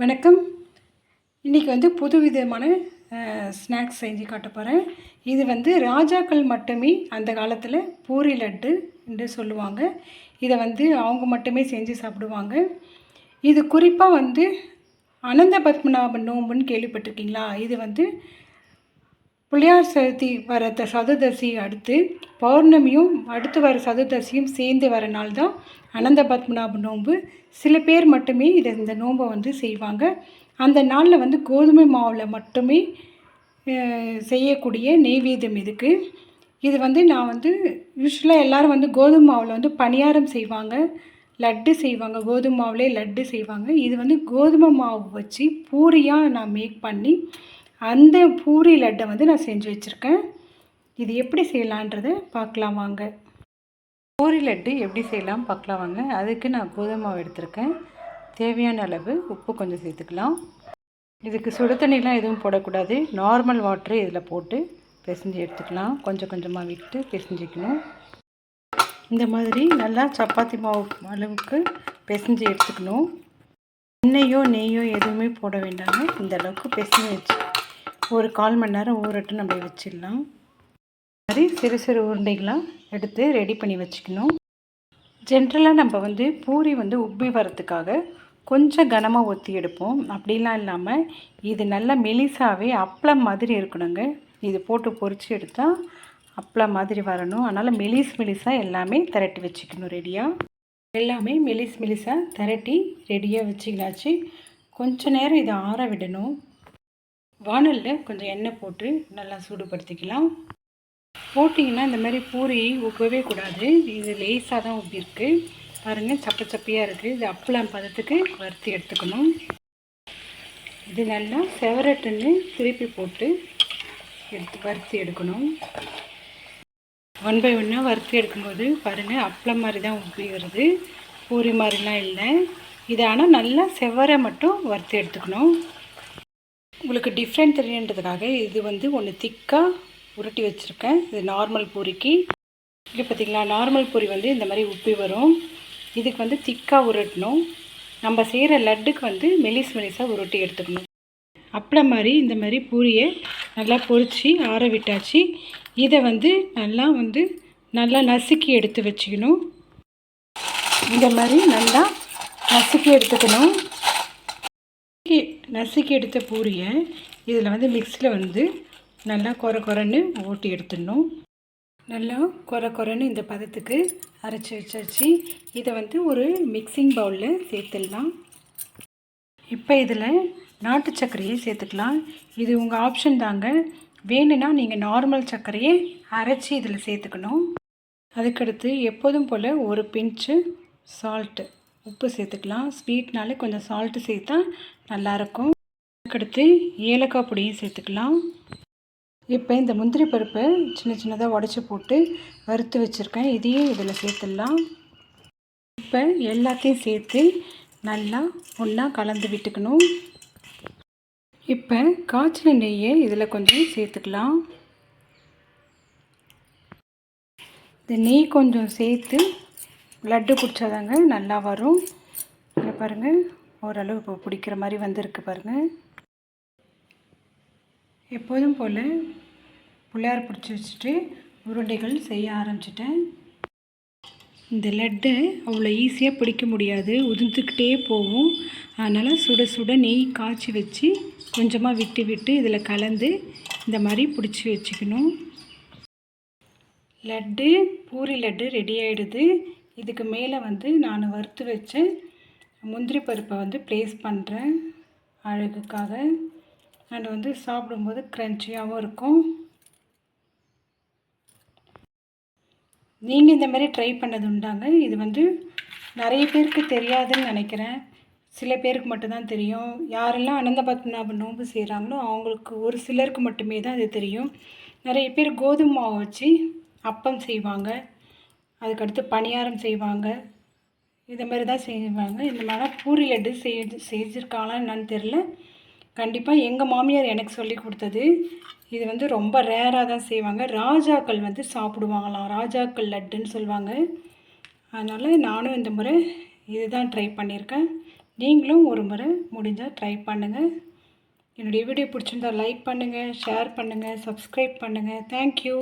வணக்கம். இன்றைக்கி வந்து புது விதமான ஸ்நாக்ஸ் செஞ்சு காட்ட போகிறேன். இது வந்து ராஜாக்கள் மட்டுமே அந்த காலத்தில் பூரி லட்டு என்று சொல்லுவாங்க. இதை வந்து அவங்க மட்டுமே செஞ்சு சாப்பிடுவாங்க. இது குறிப்பாக வந்து அனந்த பத்மநாபன் நோம்புன்னு கேள்விப்பட்டிருக்கீங்களா? இது வந்து பிள்ளையார் சதுர்த்தி வர சதுர்தசி அடுத்து பௌர்ணமியும் அடுத்து வர சதுர்தசியும் சேர்ந்து வர நாள் தான் அனந்த பத்மநாப நோன்பு. சில பேர் மட்டுமே இந்த நோன்பை வந்து செய்வாங்க. அந்த நாளில் வந்து கோதுமை மாவில் மட்டுமே செய்யக்கூடிய நெய்வேத்தியம் இதுக்கு. இது வந்து நான் வந்து யூஸ்வலாக எல்லோரும் வந்து கோதுமை மாவில் வந்து பணியாரம் செய்வாங்க, லட்டு செய்வாங்க, கோதுமை மாவுலே லட்டு செய்வாங்க. இது வந்து கோதுமை மாவு வச்சு பூரியாக நான் மேக் பண்ணி அந்த பூரி லட்டை வந்து நான் செஞ்சு வச்சுருக்கேன். இது எப்படி செய்யலான்றதை பார்க்கலாம் வாங்க. பூரி லட்டு எப்படி செய்யலாம் பார்க்கலாம் வாங்க. அதுக்கு நான் கோதுமை மாவு எடுத்திருக்கேன். தேவையான அளவு உப்பு கொஞ்சம் சேர்த்துக்கலாம். இதுக்கு சுடு தண்ணிலாம் எதுவும் போடக்கூடாது. நார்மல் வாட்டரு இதில் போட்டு பிசைஞ்சு எடுத்துக்கலாம். கொஞ்சம் கொஞ்சமாக விட்டு பிசைஞ்சிக்கணும். இந்த மாதிரி நல்லா சப்பாத்தி மாவு அளவுக்கு பிசைஞ்சு எடுத்துக்கணும். எண்ணெயோ நெய்யோ எதுவுமே போட வேண்டாங்க. இந்த அளவுக்கு பிசைஞ்சு வச்சு ஒரு 1/4 மணி நேரம் ஊறட்டு நம்ம வச்சிடலாம். மாதிரி சிறு சிறு உருண்டைகளாக எடுத்து ரெடி பண்ணி வச்சுக்கணும். ஜென்ரலாக நம்ம வந்து பூரி வந்து உப்பி வரத்துக்காக கொஞ்சம் கனமாக ஊற்றி எடுப்போம். அப்படிலாம் இல்லாமல் இது நல்லா மெலிசாவே அப்பளம் மாதிரி இருக்கணுங்க. இது போட்டு பொரித்து எடுத்தால் அப்பளம் மாதிரி வரணும். அதனால் மெலிசாக எல்லாமே திரட்டி வச்சுக்கணும். ரெடியாக எல்லாமே மெலிசாக திரட்டி ரெடியாக வச்சுக்கலாச்சு. கொஞ்சம் நேரம் இதை ஆற விடணும். வானலில் கொஞ்சம் எண்ணெய் போட்டு நல்லா சூடுபடுத்திக்கலாம். போட்டிங்கன்னா இந்த மாதிரி பூரி உப்பவே கூடாது. இது லேசாக தான் உப்பி இருக்குது பாருங்கள். சப்பையாக இருக்குது. இது அப்பளம் பதத்துக்கு வறுத்து எடுத்துக்கணும். இது நல்லா செவரட்டுன்னு திருப்பி போட்டு வறுத்து எடுக்கணும். 1 by 1 வறுத்து எடுக்கும்போது பாருங்கள் அப்பளம் மாதிரி தான் உப்பி வருது, பூரி மாதிரிலாம் இல்லை. இது ஆனால் நல்லா செவரை மட்டும் வறுத்து எடுத்துக்கணும். உங்களுக்கு டிஃப்ரெண்ட் தெரியுன்றதுக்காக இது வந்து ஒன்று திக்காக உருட்டி வச்சுருக்கேன். இது நார்மல் பூரிக்கு. இது பார்த்திங்களா, நார்மல் பூரி வந்து இந்த மாதிரி உப்பி வரும். இதுக்கு வந்து திக்காக உருட்டணும். நம்ம செய்கிற லட்டுக்கு வந்து மெலிசாக உருட்டி எடுத்துக்கணும். அப்பளம் மாதிரி இந்த மாதிரி பூரியை நல்லா பொரித்து ஆற விட்டாச்சு. இதை வந்து நல்லா நசுக்கி எடுத்து வச்சுக்கணும். இந்த மாதிரி நல்லா நசுக்கி எடுத்துக்கணும். நசுக்கி எடுத்த பூரியை இதில் வந்து மிக்ஸியில் வந்து நல்லா கொரன்னு ஓட்டி எடுத்துடணும். நல்லா கொரன்னு இந்த பதத்துக்கு அரைச்சி வச்சாச்சு. இதை வந்து ஒரு மிக்சிங் பவுலில் சேர்த்துடலாம். இப்போ இதில் நாட்டு சர்க்கரையை சேர்த்துக்கலாம். இது உங்கள் ஆப்ஷன் தாங்க. வேணும்னா நீங்கள் நார்மல் சர்க்கரையை அரைச்சி இதில் சேர்த்துக்கணும். அதுக்கடுத்து எப்போதும் போல் ஒரு பிஞ்சு சால்ட்டு உப்பு சேர்த்துக்கலாம். ஸ்வீட்னாலே கொஞ்சம் சால்ட்டு சேர்த்தா நல்லாயிருக்கும். அதுக்கடுத்து ஏலக்காய் பொடியும் சேர்த்துக்கலாம். இப்போ இந்த முந்திரி பருப்பை சின்னதாக உடச்சி போட்டு வறுத்து வச்சுருக்கேன். இதையும் இதில் சேர்த்துடலாம். இப்போ எல்லாத்தையும் சேர்த்து நல்லா ஒன்றா கலந்து விட்டுக்கணும். இப்போ காய்ச்சின நெய்யை இதில் கொஞ்சம் சேர்த்துக்கலாம். இந்த நெய் கொஞ்சம் சேர்த்து லட்டு பிடிச்சாதாங்க நல்லா வரும். இங்கே பாருங்கள், ஓரளவு இப்போ பிடிக்கிற மாதிரி வந்திருக்கு பாருங்கள். எப்போதும் போல் பிள்ளையார் பிடிச்சி வச்சுட்டு உருண்டைகள் செய்ய ஆரம்பிச்சிட்டேன். இந்த லட்டு அவ்வளோ ஈஸியாக பிடிக்க முடியாது, உதிர்ந்துக்கிட்டே போகும். அதனால் சுட சுட நெய் காய்ச்சி வச்சு கொஞ்சமாக விட்டு இதில் கலந்து இந்த மாதிரி பிடிச்சி வச்சுக்கணும். லட்டு பூரி லட்டு ரெடி ஆகிடுது. இதுக்கு மேலே வந்து நான் வறுத்து வச்ச முந்திரி பருப்பை வந்து ப்ளேஸ் பண்ணுறேன் அழகுக்காக. அது வந்து சாப்பிடும்போது க்ரன்ச்சியாகவும் இருக்கும். நீங்கள் இந்த மாதிரி ட்ரை பண்ணது உண்டாங்க. இது வந்து நிறைய பேருக்கு தெரியாதுன்னு நினைக்கிறேன். சில பேருக்கு மட்டும்தான் தெரியும். யாரெல்லாம் அனந்த பத்மநாப நோன்பு செய்கிறாங்களோ அவங்களுக்கு ஒரு சிலருக்கு மட்டுமே தான் இது தெரியும். நிறைய பேர் கோதுமை மாவு வச்சு அப்பம் செய்வாங்க, அதுக்கடுத்து பணியாரம் செய்வாங்க, இந்த மாதிரி தான் செய்வாங்க. இந்த மாதிரி பூரி லட்டு செஞ்சுருக்காங்களா என்னன்னு தெரில. கண்டிப்பாக எங்கள் மாமியார் எனக்கு சொல்லி கொடுத்தது. இது வந்து ரொம்ப ரேராக தான் செய்வாங்க. ராஜாக்கள் வந்து சாப்பிடுவாங்களாம், ராஜாக்கள் லட்டுன்னு சொல்லுவாங்க. அதனால் நானும் இந்த முறை இதுதான் ட்ரை பண்ணியிருக்கேன். நீங்களும் ஒரு முறை முடிஞ்சால் ட்ரை பண்ணுங்கள். என்னுடைய வீடியோ பிடிச்சிருந்தா லைக் பண்ணுங்கள், ஷேர் பண்ணுங்கள், சப்ஸ்கிரைப் பண்ணுங்கள். தேங்க்யூ.